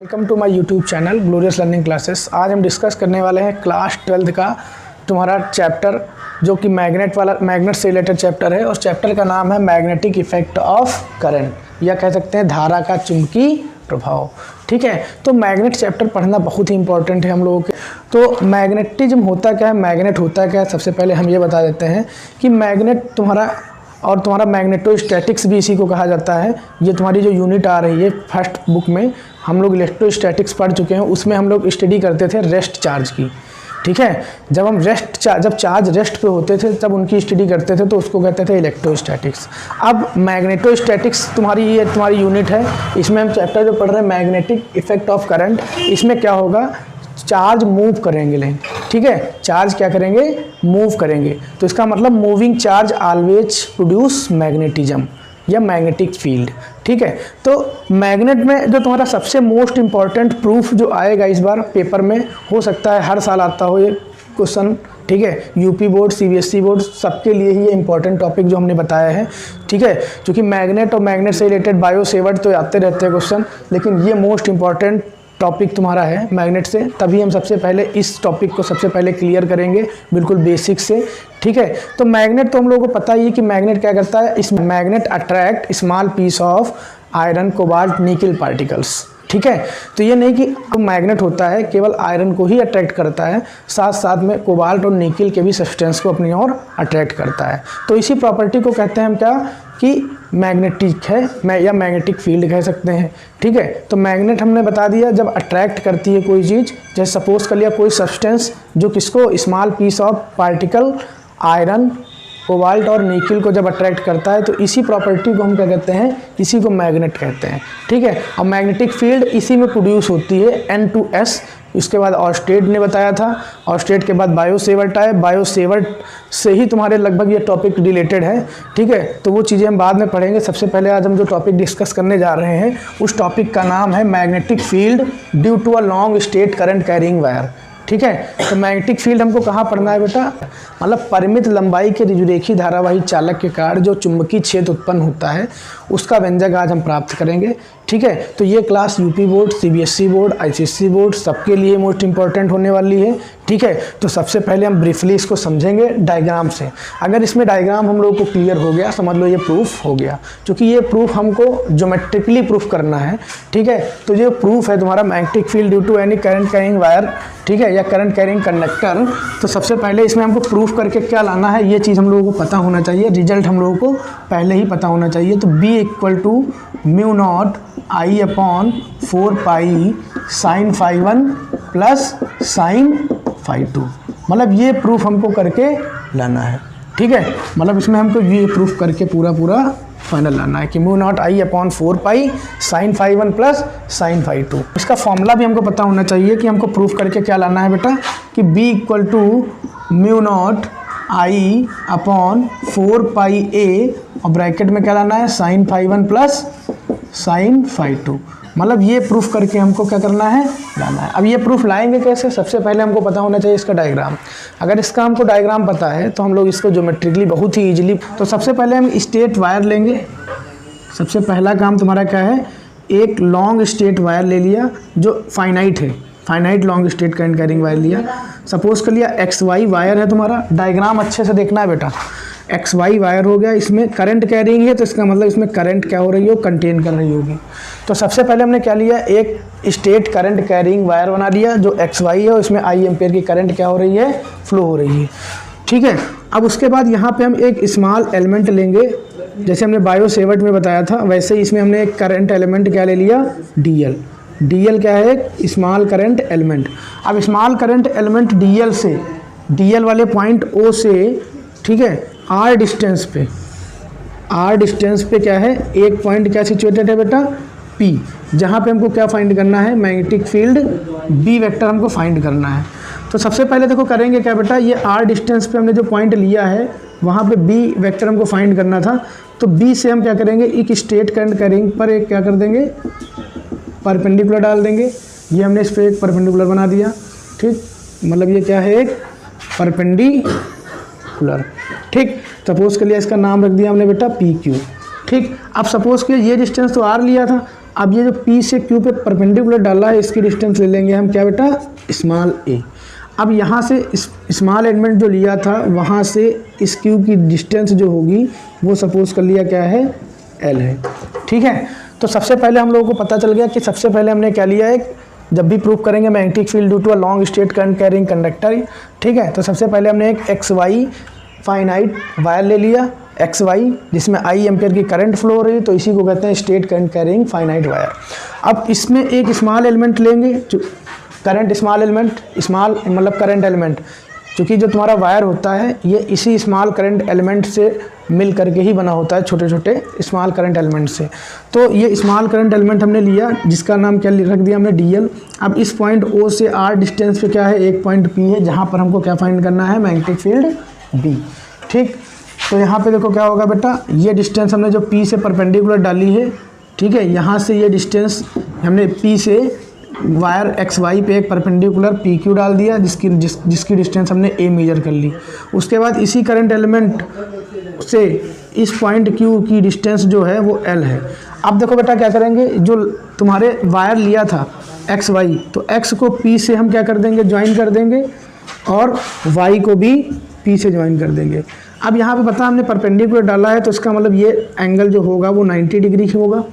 Welcome to my YouTube channel glorious learning classes. आज हम discuss करने वाले हैं क्लास 12th का तुम्हारा चैप्टर जो कि मैग्नेट से रिलेटेड चैप्टर है और चैप्टर का नाम है मैग्नेटिक इफेक्ट ऑफ करंट या कह सकते हैं धारा का चुंबकीय प्रभाव। ठीक है, तो मैग्नेट चैप्टर पढ़ना बहुत ही इंपॉर्टेंट है हम लोगों के। तो मैग्नेटिज्म होता क्या है, मैग्नेट होता क्या है, सबसे पहले हम ये बता देते हैं कि मैग्नेट तुम्हारा मैग्नेटोस्टैटिक्स भी इसी को कहा जाता है। ये तुम्हारी जो यूनिट आ रही है फर्स्ट बुक में हम लोग इलेक्ट्रोस्टैटिक्स पढ़ चुके हैं, उसमें हम लोग स्टडी करते थे रेस्ट चार्ज की। ठीक है, जब चार्ज रेस्ट पे होते थे तब उनकी स्टडी करते थे तो उसको कहते थे इलेक्ट्रोस्टैटिक्स। अब मैग्नेटोस्टैटिक्स तुम्हारी यूनिट है, इसमें हम चैप्टर जो पढ़ रहे हैं मैग्नेटिक इफेक्ट ऑफ करंट। इसमें क्या होगा, चार्ज मूव करेंगे। ठीक है, चार्ज क्या करेंगे, मूव करेंगे। तो इसका मतलब moving charge always produce magnetism या मैग्नेटिक फील्ड। ठीक है, तो मैग्नेट में जो तुम्हारा सबसे मोस्ट इम्पॉर्टेंट प्रूफ जो आएगा इस बार पेपर में, हो सकता है हर साल आता हो ये क्वेश्चन। ठीक है, यूपी बोर्ड सीबीएसई बोर्ड सबके लिए ही ये इंपॉर्टेंट टॉपिक जो हमने बताया है। ठीक है, क्योंकि मैग्नेट और मैग्नेट से रिलेटेड बायो सेवर्ड तो आते रहते हैं क्वेश्चन, लेकिन ये मोस्ट इंपॉर्टेंट टॉपिक तुम्हारा है मैग्नेट से। तभी हम सबसे पहले इस टॉपिक को सबसे पहले क्लियर करेंगे बिल्कुल बेसिक से। ठीक है, तो मैग्नेट तो हम लोगों को पता ही है कि मैग्नेट क्या करता है। इस magnet attract small piece of iron cobalt nickel particles. ठीक है, तो ये नहीं कि मैग्नेट होता है केवल आयरन को ही अट्रैक्ट करता है, साथ साथ में कोबाल्ट और निकल के भी सब्सटेंस को अपनी ओर अट्रैक्ट करता है। तो इसी प्रॉपर्टी को कहते हैं हम क्या कि मैग्नेटिक है या मैग्नेटिक फील्ड कह सकते हैं। ठीक है, तो मैग्नेट हमने बता दिया जब अट्रैक्ट करती है कोई चीज़, जैसे सपोज कर लिया कोई सब्सटेंस जो किसको, small piece of particle iron cobalt और निकल को जब अट्रैक्ट करता है, तो इसी प्रॉपर्टी को हम क्या कहते हैं, इसी को मैग्नेट कहते हैं। ठीक है, और मैग्नेटिक फील्ड इसी में प्रोड्यूस होती है N2S। इसके बाद ऑर्स्टेड ने बताया था, ऑर्स्टेड के बाद बायो सेवर्ट आए, बायो सेवर्ट से ही तुम्हारे लगभग ये टॉपिक रिलेटेड है। ठीक है, तो वो चीज़ें हम बाद में पढ़ेंगे। सबसे पहले आज हम जो टॉपिक डिस्कस करने जा रहे हैं उस टॉपिक का नाम है magnetic field due to a long straight current carrying wire. ठीक है, तो मैग्नेटिक फील्ड हमको कहाँ पढ़ना है बेटा, मतलब परिमित लंबाई के ऋजुरेखी धारावाही चालक के कारण जो चुंबकीय क्षेत्र उत्पन्न होता है उसका व्यंजक आज हम प्राप्त करेंगे। ठीक है, तो ये class UP board CBSE board ICSE board सबके लिए मोस्ट इंपॉर्टेंट होने वाली है। ठीक है, तो सबसे पहले हम ब्रीफली इसको समझेंगे डायग्राम से। अगर इसमें डायग्राम हम लोगों को क्लियर हो गया समझ लो ये प्रूफ हो गया, क्योंकि ये प्रूफ हमको ज्योमेट्रिकली प्रूफ करना है। ठीक है, तो ये प्रूफ है तुम्हारा magnetic field due to any current carrying wire, ठीक है, या करंट कैरिंग कंडक्टर। तो सबसे पहले इसमें हमको प्रूफ करके क्या लाना है ये चीज़ हम लोगों को पता होना चाहिए, रिजल्ट हम लोगों को पहले ही पता होना चाहिए। तो B = μ0 I/4 पाई sin φ1 प्लस sin φ2, मतलब ये प्रूफ हमको करके लाना है। ठीक है, मतलब इसमें हमको ये प्रूफ करके पूरा फाइनल लाना है कि μ0 I/4 पाई sin φ1 प्लस sin φ2। इसका फॉर्मूला भी हमको पता होना चाहिए कि हमको प्रूफ करके क्या लाना है बेटा, कि B = μ0 I/4 पाई a और ब्रैकेट में क्या लाना है sin φ1 प्लस sin φ2, मतलब ये प्रूफ करके हमको क्या करना है, लाना है। अब ये प्रूफ लाएंगे कैसे, सबसे पहले हमको पता होना चाहिए इसका डायग्राम। अगर इसका हमको डायग्राम पता है तो हम लोग इसको ज्योमेट्रिकली बहुत ही ईजिली, तो सबसे पहले हम स्ट्रेट वायर लेंगे। सबसे पहला काम तुम्हारा क्या है, एक लॉन्ग स्ट्रेट वायर ले लिया जो फाइनाइट है, finite long straight current carrying wire लिया। सपोज कर लिया XY वायर है तुम्हारा, डायग्राम अच्छे से देखना है बेटा। XY वायर हो गया, इसमें करंट कैरिंग है तो इसका मतलब इसमें करंट क्या हो रही हो, कंटेन कर रही होगी। तो सबसे पहले हमने क्या लिया, एक स्ट्रेट करंट कैरिंग वायर बना लिया जो XY है और इसमें I एम्पेयर की करंट क्या हो रही है, फ्लो हो रही है। ठीक है, अब उसके बाद यहाँ पे हम एक स्मॉल एलिमेंट लेंगे, जैसे हमने बायो सेवर्ट में बताया था वैसे ही इसमें हमने एक करंट एलिमेंट क्या ले लिया, DL क्या है, एक स्मॉल करंट एलिमेंट। अब स्मॉल करंट एलिमेंट DL वाले पॉइंट O से, ठीक है, R डिस्टेंस पे क्या है, एक पॉइंट क्या सिचुएटेड है बेटा, P, जहाँ पे हमको क्या फाइंड करना है, मैग्नेटिक फील्ड B वेक्टर हमको फाइंड करना है। तो सबसे पहले देखो करेंगे क्या बेटा, ये R डिस्टेंस पे हमने जो पॉइंट लिया है वहाँ पे B वेक्टर हमको फाइंड करना था। तो B से हम क्या करेंगे, एक स्ट्रेट करंट कैरिंग पर एक क्या कर देंगे, परपेंडिकुलर डाल देंगे। ये हमने इस पर एक परपेंडिकुलर बना दिया। ठीक, मतलब ये क्या है, एक परपेंडिकुलर। ठीक, सपोज के लिए इसका नाम रख दिया हमने बेटा PQ। ठीक, अब सपोज के ये डिस्टेंस तो R लिया था, अब ये जो P से Q पे परपेंडिकुलर डाला है, इसकी डिस्टेंस ले लेंगे हम क्या बेटा, स्मॉल a। अब यहाँ से स्मॉल एलिमेंट जो लिया था वहाँ से इस Q की डिस्टेंस जो होगी वो सपोज कर लिया क्या है, L है। ठीक है, तो सबसे पहले हम लोगों को पता चल गया कि सबसे पहले हमने क्या लिया है, जब भी प्रूफ करेंगे magnetic field due to a long straight current carrying conductor. ठीक है, तो सबसे पहले हमने एक XY फाइनाइट वायर ले लिया, XY जिसमें I एम्पियर की करंट फ्लो हो रही है, तो इसी को कहते हैं straight current carrying finite wire. अब इसमें एक स्मॉल एलिमेंट लेंगे, करंट स्मॉल एलिमेंट, स्मॉल मतलब करंट एलिमेंट, क्योंकि जो तुम्हारा वायर होता है ये इसी स्मॉल करंट एलिमेंट से मिल करके ही बना होता है, छोटे छोटे स्मॉल करंट एलिमेंट से। तो ये स्मॉल करंट एलिमेंट हमने लिया, जिसका नाम क्या रख दिया हमने, DL। अब इस पॉइंट O से R डिस्टेंस पे क्या है, एक पॉइंट P है, जहाँ पर हमको क्या फाइंड करना है, मैग्नेटिक फील्ड B। ठीक, तो यहाँ पे देखो क्या होगा बेटा, ये डिस्टेंस हमने जो P से परपेंडिकुलर डाली है, ठीक है, यहाँ से ये डिस्टेंस हमने P से वायर XY पे एक परपेंडिकुलर PQ डाल दिया, जिसकी डिस्टेंस हमने A मेजर कर ली। उसके बाद इसी करंट एलिमेंट से इस पॉइंट Q की डिस्टेंस जो है वो L है। अब देखो बेटा क्या करेंगे, जो तुम्हारे वायर लिया था XY, तो X को P से हम क्या कर देंगे, ज्वाइन कर देंगे, और Y को भी P से ज्वाइन कर देंगे। अब यहाँ पे पता हमने परपेंडिकुलर डाला है, तो इसका मतलब ये एंगल जो होगा वो 90 डिग्री होगा,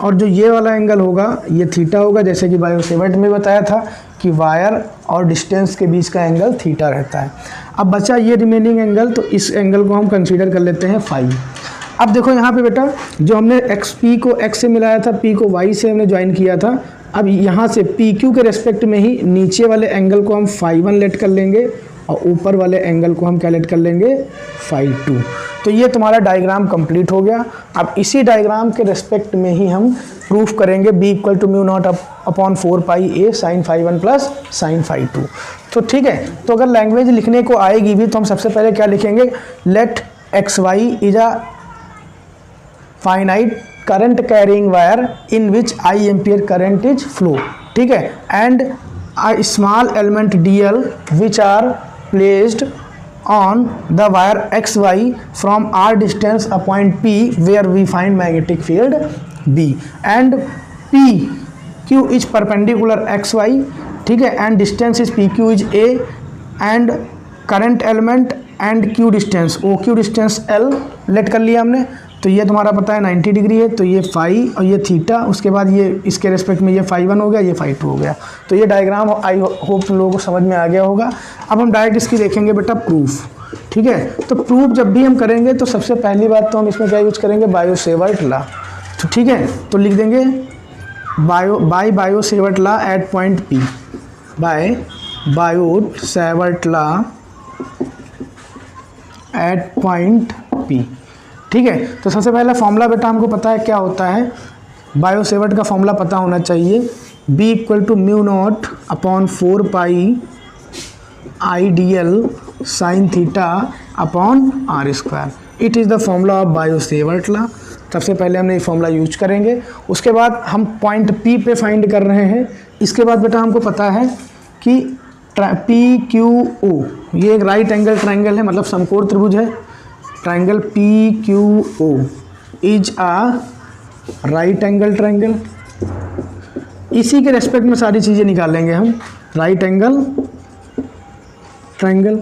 और जो ये वाला एंगल होगा ये थीटा होगा, जैसे कि बायो सेवर्ट में बताया था कि वायर और डिस्टेंस के बीच का एंगल थीटा रहता है। अब बचा ये रिमेनिंग एंगल, तो इस एंगल को हम कंसीडर कर लेते हैं फाई। अब देखो यहाँ पे बेटा, जो हमने P को X से मिलाया था, P को Y से हमने ज्वाइन किया था, अब यहाँ से PQ के रेस्पेक्ट में ही नीचे वाले एंगल को हम φ1 लेट कर लेंगे, और ऊपर वाले एंगल को हम क्या लेट कर लेंगे, φ2। तो ये तुम्हारा डायग्राम कंप्लीट हो गया। अब इसी डायग्राम के रेस्पेक्ट में ही हम प्रूफ करेंगे B equal to μ0/4πa sin φ1 plus sin φ2। तो ठीक है, तो अगर लैंग्वेज लिखने को आएगी भी तो हम सबसे पहले क्या लिखेंगे, let XY is a finite current carrying wire in which I ampere current is flow. ठीक है, and a small element DL which are placed on the wire XY from R distance a point P where we find magnetic field B, and PQ is perpendicular XY, ठीक है, and distance is PQ is A, and current element and Q distance OQ distance L let कर लिया हमने। तो ये तुम्हारा पता है 90 डिग्री है, तो ये फाई और ये थीटा, उसके बाद ये इसके रेस्पेक्ट में ये φ1 हो गया, ये φ2 हो गया। तो ये डायग्राम आई होप तुम लोगों को समझ में आ गया होगा। अब हम डायरेक्ट इसकी देखेंगे बेटा प्रूफ। ठीक है, तो प्रूफ जब भी हम करेंगे तो सबसे पहली बात तो हम इसमें क्या यूज करेंगे, बायो सेवर्ट लॉ। तो ठीक है, तो लिख देंगे Biot Savart law at point P, by Biot Savart law at point P। ठीक है, तो सबसे पहला फॉर्मूला बेटा हमको पता है क्या होता है, बायो सेवर्ट का फॉर्मूला पता होना चाहिए, B equal to μ0/4π IDL sin theta upon R²। It is the formula of Biot Savart law. सबसे पहले हमने ये फॉर्मूला यूज करेंगे, उसके बाद हम पॉइंट P पे फाइंड कर रहे हैं। इसके बाद बेटा हमको पता है कि PQO ये एक राइट एंगल ट्राइंगल है, मतलब समकोण त्रिभुज है। Triangle PQO is a right angle triangle. इसी के रेस्पेक्ट में सारी चीज़ें निकालेंगे हम, राइट एंगल ट्राइंगल।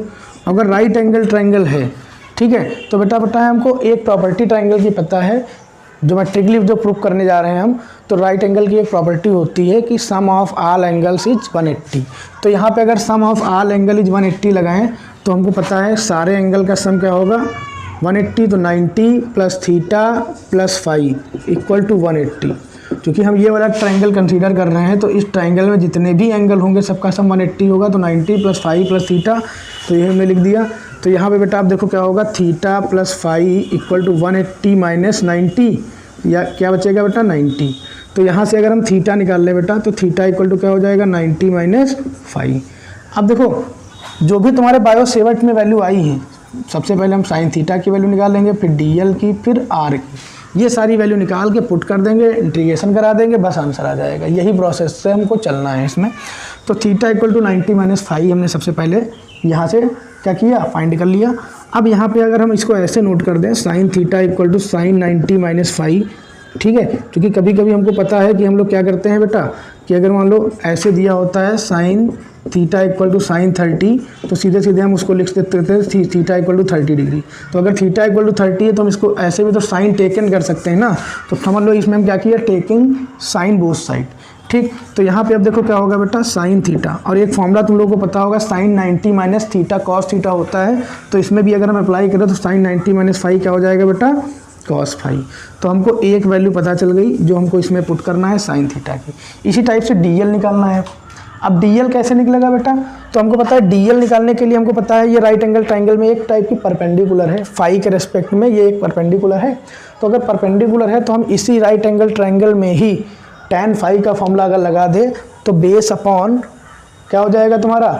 अगर राइट एंगल ट्राइंगल है, ठीक है, तो बेटा पता है हमको एक प्रॉपर्टी ट्राइंगल की पता है, ज्योमेट्रिकली जो प्रूफ करने जा रहे हैं हम। तो राइट एंगल की एक प्रॉपर्टी होती है कि सम ऑफ ऑल एंगल्स इज 180। तो यहाँ पे अगर सम ऑफ ऑल एंगल इज 180 लगाएं तो हमको पता है सारे एंगल का सम क्या होगा, 180, तो 90 plus theta plus phi equal to 180। क्योंकि हम ये वाला ट्राइंगल कंसीडर कर रहे हैं, तो इस ट्राइंगल में जितने भी एंगल होंगे सबका सम 180 होगा, तो 90 प्लस फाई प्लस थीटा, तो ये हमने लिख दिया। तो यहाँ पे बेटा आप देखो क्या होगा, theta plus phi equal to 180 minus 90, या क्या बचेगा बेटा 90। तो यहाँ से अगर हम थीटा निकाल लें बेटा, तो थीटा इक्वल टू क्या हो जाएगा, 90 माइनस फाई। अब देखो जो भी तुम्हारे बायो सेवर्ट में वैल्यू आई है, सबसे पहले हम साइन थीटा की वैल्यू निकालेंगे, फिर DL की, फिर R की, ये सारी वैल्यू निकाल के पुट कर देंगे, इंटीग्रेशन करा देंगे, बस आंसर आ जाएगा। यही प्रोसेस से हमको चलना है इसमें। तो theta equal to 90 minus phi हमने सबसे पहले यहाँ से क्या किया, फाइंड कर लिया। अब यहाँ पे अगर हम इसको ऐसे नोट कर दें, sine theta equal to sine 90 minus phi, ठीक है, क्योंकि कभी कभी हमको पता है कि हम लोग क्या करते हैं बेटा कि अगर मान लो ऐसे दिया होता है sine theta equal to sine 30, तो सीधे सीधे हम उसको लिख देते थे थीटा इक्वल टू 30 डिग्री। तो अगर थीटा इक्वल टू 30 है तो हम इसको ऐसे भी तो साइन टेकन कर सकते हैं ना, तो समझ लो इसमें हम क्या किया, टेकिंग साइन बोथ साइड। ठीक, तो यहाँ पे अब देखो क्या होगा बेटा, साइन थीटा, और एक फॉर्मूला तुम लोगों को पता होगा sine 90 minus theta cos theta होता है, तो इसमें भी अगर हम अप्लाई करें तो साइन 90 माइनस फाइव क्या हो जाएगा बेटा, कॉस फाइव। तो हमको एक वैल्यू पता चल गई जो हमको इसमें पुट करना है साइन थीटा की। इसी टाइप से डीएल निकालना है। अब डीएल कैसे निकलेगा बेटा, तो हमको पता है डीएल निकालने के लिए हमको पता है ये राइट एंगल ट्राइंगल में एक टाइप की परपेंडिकुलर है, फाई के रेस्पेक्ट में ये एक परपेंडिकुलर है। तो अगर परपेंडिकुलर है तो हम इसी राइट एंगल ट्राइंगल में ही tan फाई का फॉर्मूला अगर लगा दे तो बेस अपॉन क्या हो जाएगा तुम्हारा,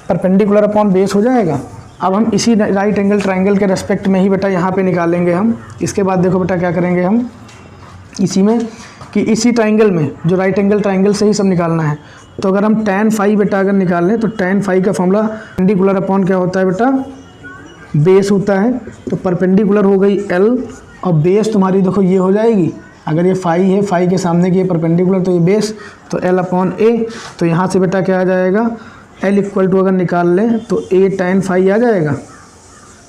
परपेंडिकुलर अपॉन बेस हो जाएगा। अब हम इसी राइट एंगल ट्राइंगल के रेस्पेक्ट में ही बेटा यहाँ पे निकालेंगे हम। इसके बाद देखो बेटा क्या करेंगे हम इसी में कि इसी ट्राइंगल में जो राइट एंगल ट्राइंगल से ही सब निकालना है। तो अगर हम tan फाई बेटा अगर निकाल लें तो tan फाई का फॉर्मूला परपेंडिकुलर अपॉन क्या होता है बेटा, बेस होता है। तो परपेंडिकुलर हो गई L और बेस तुम्हारी देखो ये हो जाएगी, अगर ये फाई है, फाई के सामने की परपेंडिकुलर तो ये बेस, तो L अपॉन A। तो यहाँ से बेटा क्या आ जाएगा, L इक्वल टू अगर निकाल लें तो A tan फाई आ जाएगा।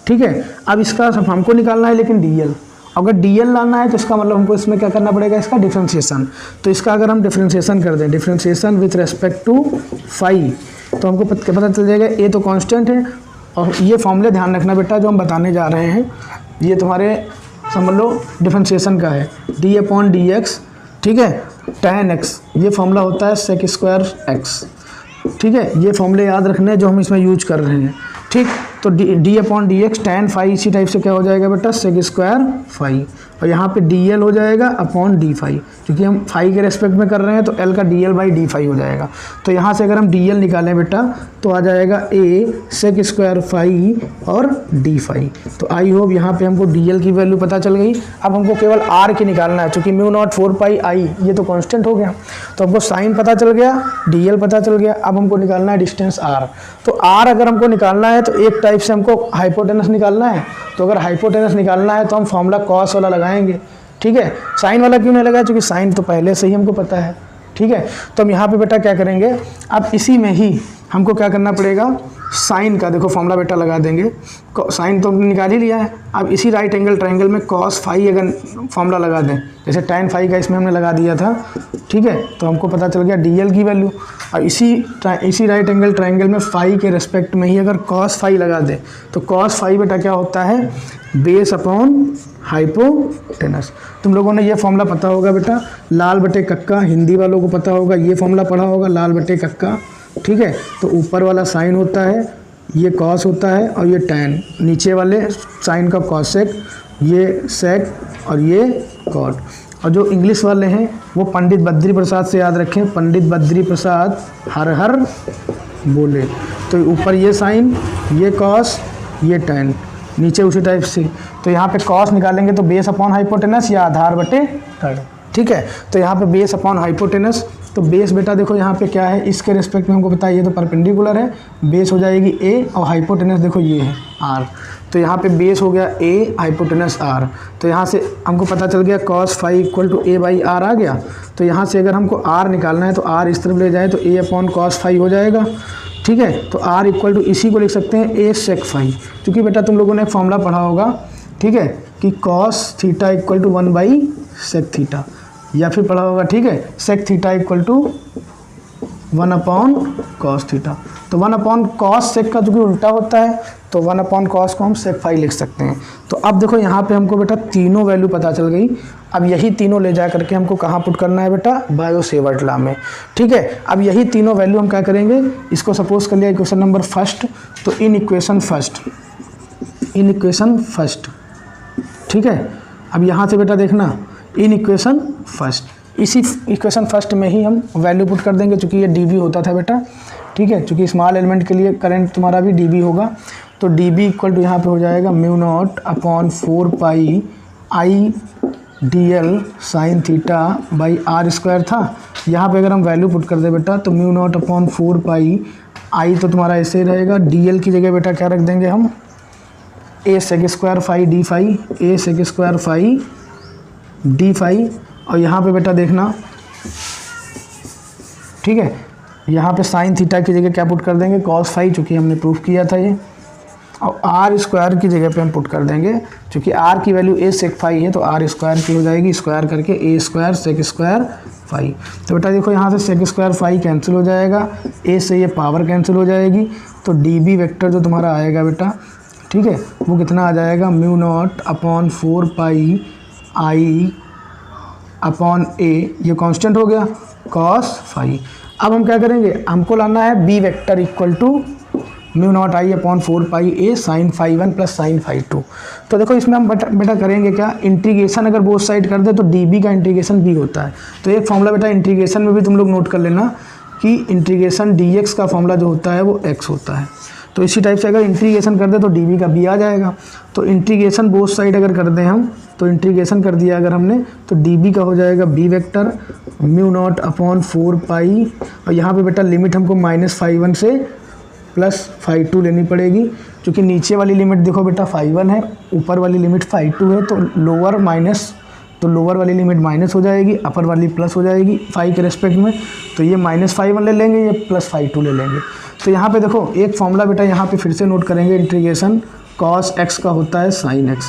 ठीक है, अब इसका सब हमको निकालना है लेकिन DL, अगर DL लाना है तो इसका मतलब हमको इसमें क्या करना पड़ेगा, इसका डिफ्रेंशिएशन। तो इसका अगर हम डिफ्रेंशिएशन कर दें, differentiation with respect to phi, तो हमको पता चल जाएगा A तो कांस्टेंट है। और ये फॉर्मूले ध्यान रखना बेटा जो हम बताने जा रहे हैं, ये तुम्हारे समझ लो डिफ्रेंशिएशन का है, डी अपॉन डी एक्स, ठीक है, tan x, ये फॉर्मूला होता है सेक स्क्वायर x। ठीक है, ये फॉर्मूले याद रखने हैं जो हम इसमें यूज कर रहे हैं। ठीक, तो d upon d x tan phi इसी टाइप से क्या हो जाएगा बेटा, सेक स्क्वायर फाई, और यहाँ पे डी एल हो जाएगा अपॉन डी फाई, क्योंकि हम फाई के रेस्पेक्ट में कर रहे हैं तो एल का d L by d phi हो जाएगा। तो यहाँ से अगर हम डी एल निकालें बेटा तो आ जाएगा ए सेक स्क्वायर फाई और डी फाई। तो आई होप यहाँ पे हमको डी एल की वैल्यू पता चल गई। अब हमको केवल आर की निकालना है, चूँकि म्यू नॉट 4 पाई आई ये तो कॉन्स्टेंट हो गया, तो हमको साइन पता चल गया, डी एल पता चल गया। अब हमको निकालना है डिस्टेंस आर। तो आर अगर हमको निकालना है तो एक टाइप से हमको हाइपोटेनस निकालना है। तो अगर हाइपोटेनस निकालना है तो हम फॉर्मूला कॉस वाला लगाएंगे। ठीक है, साइन वाला क्यों नहीं लगाया, क्योंकि साइन तो पहले से ही हमको पता है। ठीक है, तो हम यहाँ पे बेटा क्या करेंगे, अब इसी में ही हमको क्या करना पड़ेगा, साइन का देखो फॉर्मूला बेटा लगा देंगे। साइन तो हमने निकाल ही लिया है, अब इसी राइट एंगल ट्राइंगल में कॉस फाई अगर फॉर्मूला लगा दें, जैसे tan फाई का इसमें हमने लगा दिया था। ठीक है, तो हमको पता चल गया डी एल की वैल्यू। और इसी राइट एंगल ट्राइंगल में फाई के रेस्पेक्ट में ही अगर कॉस फाई लगा दें तो कॉस फाई बेटा क्या होता है, बेस अपॉन हाइपोटेनस। तुम लोगों ने ये फॉर्मूला पता होगा बेटा, लाल बटे कक्का, हिंदी वालों को पता होगा, ये फॉर्मूला पढ़ा होगा लाल बटे कक्का। ठीक है, तो ऊपर वाला साइन होता है, ये कॉस होता है और ये टैन, नीचे वाले साइन का कॉसेक, ये सेक और ये कॉट। और जो इंग्लिश वाले हैं वो पंडित बद्री प्रसाद से याद रखें, पंडित बद्री प्रसाद हर हर बोले। तो ऊपर ये साइन, ये कॉस, ये टैन, नीचे उसी टाइप से। तो यहाँ पे कॉस निकालेंगे तो बेस अपॉन हाइपोटेनस या आधार बटे थर्ड। ठीक है, तो यहाँ पे बेस अपॉन हाइपोटेनस, तो बेस बेटा देखो यहाँ पे क्या है, इसके रिस्पेक्ट में हमको पता है ये तो परपेंडिकुलर है, बेस हो जाएगी ए और हाइपोटेनस देखो ये है आर। तो यहाँ पे बेस हो गया ए, हाइपोटेनस आर। तो यहाँ से हमको पता चल गया cos phi equal to a by r आ गया। तो यहाँ से अगर हमको आर निकालना है तो आर इस तरफ ले जाए तो ए अपॉन कॉस फाई हो जाएगा। ठीक है, तो आर इक्वल टू इसी को लिख सकते हैं ए सेक फाई, क्योंकि बेटा तुम लोगों ने एक फॉर्मूला पढ़ा होगा, ठीक है, कि cos theta equal to 1 by sec theta, या फिर पढ़ा होगा, ठीक है, sec theta equal to 1 upon cos theta. तो 1 अपॉन कॉस सेक का जो कि उल्टा होता है, तो 1 अपॉन कॉस को हम सेक फाई लिख सकते हैं। तो अब देखो यहाँ पे हमको बेटा तीनों वैल्यू पता चल गई। अब यही तीनों ले जा करके हमको कहाँ पुट करना है बेटा, बायो-सेवर्ट लॉ में। ठीक है, अब यही तीनों वैल्यू हम क्या करेंगे, इसको सपोज कर लिया इक्वेशन नंबर फर्स्ट, तो इन इक्वेशन फर्स्ट। ठीक है, अब यहाँ से बेटा देखना इन इक्वेशन फर्स्ट, इसी इक्वेशन फर्स्ट में ही हम वैल्यू पुट कर देंगे, चूँकि ये dv होता था बेटा। ठीक है, चूँकि स्मॉल एलिमेंट के लिए करंट तुम्हारा भी dv होगा, तो dv इक्वल टू यहाँ पे हो जाएगा mu naught upon 4 pi I d L sine theta by r square था। यहाँ पे अगर हम वैल्यू पुट कर दे बेटा तो म्यू नॉट अपॉन 4 पाई आई तो तुम्हारा ऐसे ही रहेगा, डी एल की जगह बेटा क्या रख देंगे हम, a sec square phi d phi, a sec square phi d phi, और यहाँ पे बेटा देखना, ठीक है, यहाँ पे साइन थीटा की जगह क्या पुट कर देंगे, कॉस फाई, चूँकि हमने प्रूफ किया था ये। और आर स्क्वायर की जगह पे हम पुट कर देंगे, क्योंकि आर की वैल्यू ए सेक फाई है, तो आर स्क्वायर की हो जाएगी, स्क्वायर करके ए स्क्वायर सेक स्क्वायर फाई। तो बेटा देखो यहाँ से सेक स्क्वायर फाई कैंसिल हो जाएगा, ए से ये पावर कैंसिल हो जाएगी, तो डी बी वेक्टर जो तुम्हारा आएगा बेटा, ठीक है, वो कितना आ जाएगा, mu naught upon 4 pi I upon ए, ये कांस्टेंट हो गया, कॉस फाई। अब हम क्या करेंगे, हमको लाना है B vector equal to mu naught I upon 4 pi a sine phi 1 plus sine phi 2। तो देखो इसमें हम बेटा करेंगे क्या, इंटीग्रेशन अगर बोथ साइड कर दे तो डी बी का इंटीग्रेशन बी होता है। तो एक फॉर्मूला बेटा इंटीग्रेशन में भी तुम लोग नोट कर लेना कि इंटीग्रेशन डी एक्स का फॉर्मूला जो होता है वो एक्स होता है। तो इसी टाइप से अगर इंटीग्रेशन कर दे तो डी बी का बी आ जाएगा। तो इंटीग्रेशन बोथ साइड अगर कर दें हम, तो इंटीग्रेशन कर दिया अगर हमने, तो डी बी का हो जाएगा B vector mu naught upon 4 pi, और यहाँ पे बेटा लिमिट हमको -φ1 से +φ2 लेनी पड़ेगी, क्योंकि नीचे वाली लिमिट देखो बेटा φ1 है, ऊपर वाली लिमिट φ2 है, तो लोअर वाली लिमिट माइनस हो जाएगी, अपर वाली प्लस हो जाएगी फाई के रेस्पेक्ट में। तो ये -φ1 ले लेंगे, ये +φ2 ले लेंगे। तो यहाँ पे देखो एक फॉर्मूला बेटा यहाँ पे फिर से नोट करेंगे, इंटीग्रेशन cos x का होता है sin x।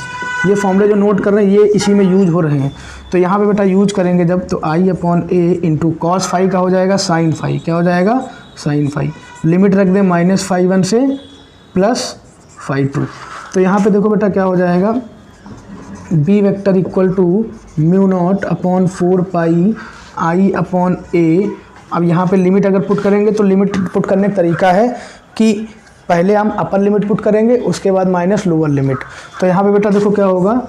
ये फॉर्मूले जो नोट कर रहे हैं ये इसी में यूज हो रहे हैं। तो यहाँ पे बेटा यूज करेंगे जब, तो i upon a into cos phi का हो जाएगा साइन फाई, क्या हो जाएगा, साइन फाई। लिमिट रख दें -φ1 से +φ2। तो यहाँ पे देखो बेटा क्या हो जाएगा, B vector equal to mu naught upon 4 pi I upon a. अब यहाँ पे लिमिट अगर पुट करेंगे तो लिमिट पुट करने का तरीका है कि पहले हम अपर लिमिट पुट करेंगे, उसके बाद माइनस लोअर लिमिट। तो यहाँ पे बेटा देखो क्या होगा,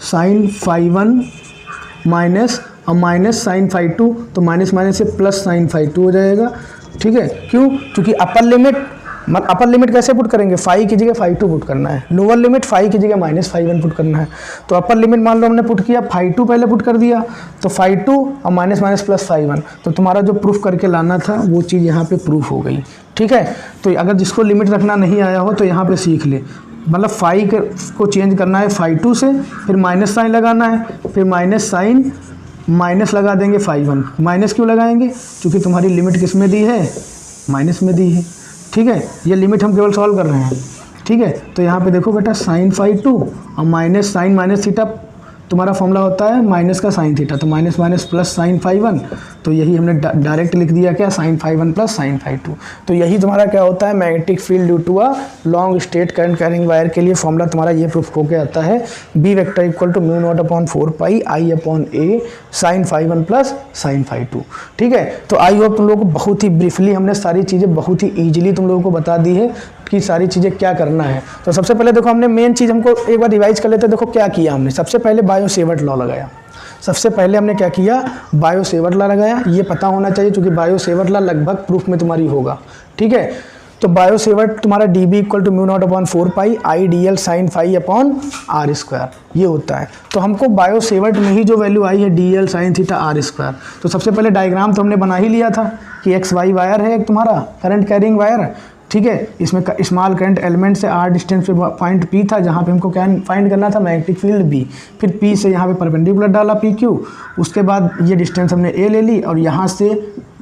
साइन फाई 1 माइनस और माइनस साइन फाई 2, तो माइनस माइनस से प्लस साइन फाई 2 हो जाएगा, ठीक है। क्यों, क्योंकि अपर लिमिट कैसे पुट करेंगे, फाई की जगह फाई 2 पुट करना है, लोअर लिमिट फाई की जगह -φ1 पुट करना है। तो अपर लिमिट मान लो हमने पुट किया फाई 2 पहले पुट कर दिया, तो फाई 2 और माइनस माइनस +φ1, तो तुम्हारा जो प्रूफ करके लाना था वो चीज़ यहाँ पे प्रूफ हो गई, ठीक है। तो अगर जिसको लिमिट रखना नहीं आया हो तो यहाँ पे सीख ले, मतलब फाई को चेंज करना है फाई 2 से, फिर माइनस साइन लगाना है, फिर माइनस साइन माइनस लगा देंगे φ1। माइनस क्यों लगाएंगे, क्योंकि तुम्हारी लिमिट किस में दी है, माइनस में दी है, ठीक है। ये लिमिट हम केवल सॉल्व कर रहे हैं, ठीक है। तो यहाँ पे देखो बेटा साइन फाई 2 और माइनस साइन माइनस थीटा, तुम्हारा फॉर्मूला होता है माइनस का साइन थीटा, तो minus minus plus sine phi 1, तो यही हमने डायरेक्ट लिख दिया क्या, sine phi 1 plus sine phi 2। तो यही तुम्हारा क्या होता है, magnetic field due to a long straight current carrying wire के लिए फॉर्मूला तुम्हारा ये प्रूफ होके आता है, B vector equal to mu naught upon 4 pi I upon a sine phi 1 plus sine phi 2, ठीक है। तो आई होप तुम लोगों को बहुत ही ब्रीफली हमने सारी चीज़ें बहुत ही ईजिली तुम लोगों को बता दी है कि सारी चीज़ें क्या करना है। तो सबसे पहले देखो हमने मेन चीज़, हमको एक बार रिवाइज कर लेते हैं। देखो क्या किया हमने, सबसे पहले बायो सेवर्ट लॉ लगाया। सबसे पहले हमने क्या किया, बायो सेवर्ट लॉ लगाया। ये पता होना चाहिए क्योंकि बायो सेवर्ट लॉ लगभग प्रूफ में तुम्हारी होगा, ठीक है। तो बायो सेवर्ट तुम्हारा d B equal to mu naught upon 4 pi I d L sine phi upon r square, ये होता है। तो हमको बायो सेवर्ट में ही जो वैल्यू आई है d L sine theta r square, तो सबसे पहले डायग्राम तो हमने बना ही लिया था कि एक्स वाई वायर है एक तुम्हारा करंट कैरिंग वायर, ठीक है। इसमें स्मॉल करंट एलिमेंट से आर डिस्टेंस पे पॉइंट पी था, जहाँ पे हमको क्या फाइंड करना था, मैग्नेटिक फील्ड बी। फिर पी से यहाँ पे परपेंडिकुलर डाला पी क्यू, उसके बाद ये डिस्टेंस हमने ए ले ली और यहाँ से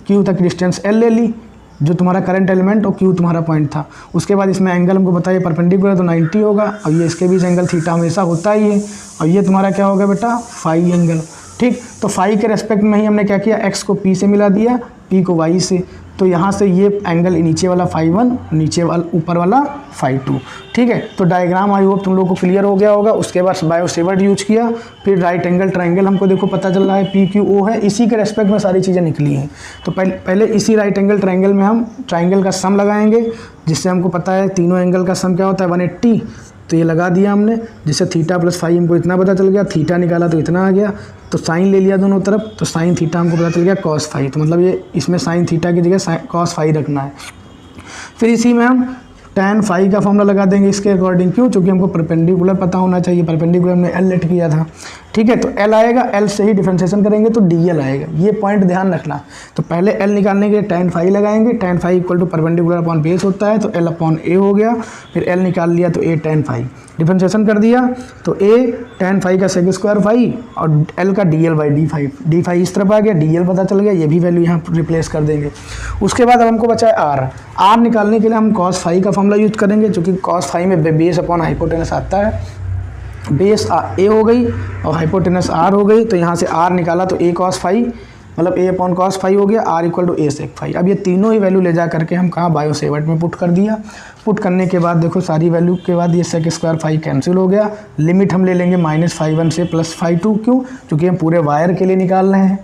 क्यू तक डिस्टेंस एल ले ली, जो तुम्हारा करंट एलिमेंट और क्यू तुम्हारा पॉइंट था। उसके बाद इसमें एंगल हमको बताइए परपेंडिकुलर तो 90 होगा, और ये इसके बीच एंगल थीटा हमेशा होता ही है, और ये तुम्हारा क्या होगा बेटा, फाई एंगल, ठीक। तो फाई के रेस्पेक्ट में ही हमने क्या किया, एक्स को पी से मिला दिया, पी को वाई से, तो यहाँ से ये एंगल नीचे वाला फाई 1, नीचे वाला ऊपर वाला फाई 2, ठीक है। तो डायग्राम आई होप तुम लोगों को क्लियर हो गया होगा। उसके बाद बायो सेवर्ट यूज किया, फिर राइट एंगल ट्राइंगल हमको देखो पता चल रहा है पी क्यू ओ है, इसी के रेस्पेक्ट में सारी चीज़ें निकली हैं। तो पहले इसी राइट एंगल ट्राइंगल में हम ट्राइंगल का सम लगाएंगे, जिससे हमको पता है तीनों एंगल का सम क्या होता है 180, तो ये लगा दिया हमने, जिससे थीटा प्लस फाई हमको इतना पता चल गया, थीटा निकाला तो इतना आ गया, तो साइन ले लिया दोनों तरफ, तो साइन थीटा हमको पता चल गया कॉस फाई, तो मतलब ये इसमें साइन थीटा की जगह कॉस फाई रखना है। फिर इसी में हम tan फाई का फॉर्मूला लगा देंगे इसके अकॉर्डिंग, क्यों, क्योंकि हमको परपेंडिकुलर पता होना चाहिए, परपेंडिकुलर हमने एल लेट किया था, ठीक है। तो एल आएगा, एल से ही डिफरेंशिएशन करेंगे तो डी एल आएगा, ये पॉइंट ध्यान रखना। तो पहले एल निकालने के लिए tan फाई लगाएंगे, tan phi equal to perpendicular upon base होता है, तो एल अपॉन ए हो गया, फिर एल निकाल लिया तो ए tan फाई, डिफरेंशिएशन कर दिया तो ए tan फाई का सेक स्क्वायर फाई और एल का d L by d phi इस तरफ आ गया, डी एल पता चल गया, ये भी वैल्यू यहाँ रिप्लेस कर देंगे। उसके बाद अब हमको बचा है आर निकालने के लिए हम कॉस फाई का फॉर्मूला यूज करेंगे, क्योंकि कॉस फाई में बेस अपॉन हाइपोटेनस आता है, बेस ए हो गई और हाइपोटेनस आर हो गई, तो यहाँ से आर निकाला तो ए कॉस फाई मतलब ए अपॉन कॉस फाई हो गया, r equal to a sec phi. अब ये तीनों ही वैल्यू ले जा करके हम कहाँ बायो सेवर्ट में पुट कर दिया। पुट करने के बाद देखो सारी वैल्यू के बाद ये सेक स्क्वायर फाई कैंसिल हो गया। लिमिट हम ले लेंगे -φ1 से +φ2, क्यों? क्योंकि हम पूरे वायर के लिए निकाल रहे हैं,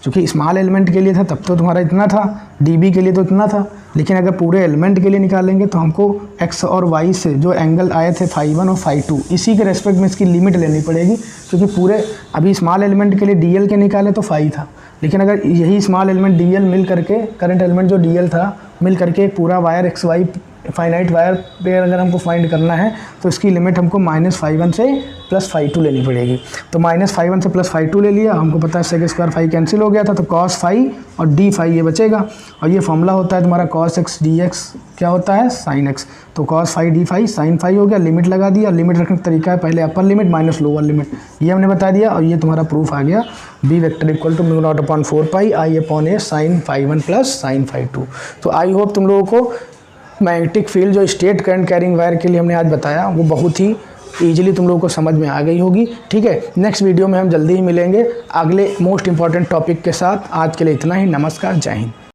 क्योंकि स्मॉल एलिमेंट के लिए था तब तो तुम्हारा इतना था, डीबी के लिए तो इतना था, लेकिन अगर पूरे एलिमेंट के लिए निकालेंगे तो हमको एक्स और वाई से जो एंगल आए थे φ1 और φ2 इसी के रेस्पेक्ट में इसकी लिमिट लेनी पड़ेगी, क्योंकि पूरे अभी स्मॉल एलिमेंट के लिए डीएल के निकाले तो फाई था, लेकिन अगर यही स्मॉल एलिमेंट डीएल मिल करके करंट एलिमेंट जो डीएल था मिल करके पूरा wire x y finite wire पे अगर हमको फाइंड करना है तो इसकी लिमिट हमको -φ1 से +φ2 लेनी पड़ेगी। तो -φ1 से +φ2 ले लिया, हमको पता है सेक स्क्वायर फाई कैंसिल हो गया था, तो कॉस फाई और डी फाई ये बचेगा, और ये फॉर्मूला होता है तुम्हारा कॉस एक्स डी एक्स क्या होता है साइन एक्स, तो cos phi d phi sine phi हो गया। लिमिट लगा दिया, लिमिट रखने का तरीका है पहले upper limit minus lower limit, ये हमने बता दिया, और ये तुम्हारा प्रूफ आ गया B vector equal to μ0/4 I upon a sine φ1 plus sine φ2। तो आई होप तुम लोगों को मैग्नेटिक फील्ड जो स्टेट करंट कैरिंग वायर के लिए हमने आज बताया वो बहुत ही ईजिली तुम लोगों को समझ में आ गई होगी। ठीक है, नेक्स्ट वीडियो में हम जल्दी ही मिलेंगे अगले मोस्ट इंपॉर्टेंट टॉपिक के साथ। आज के लिए इतना ही, नमस्कार, जय हिंद।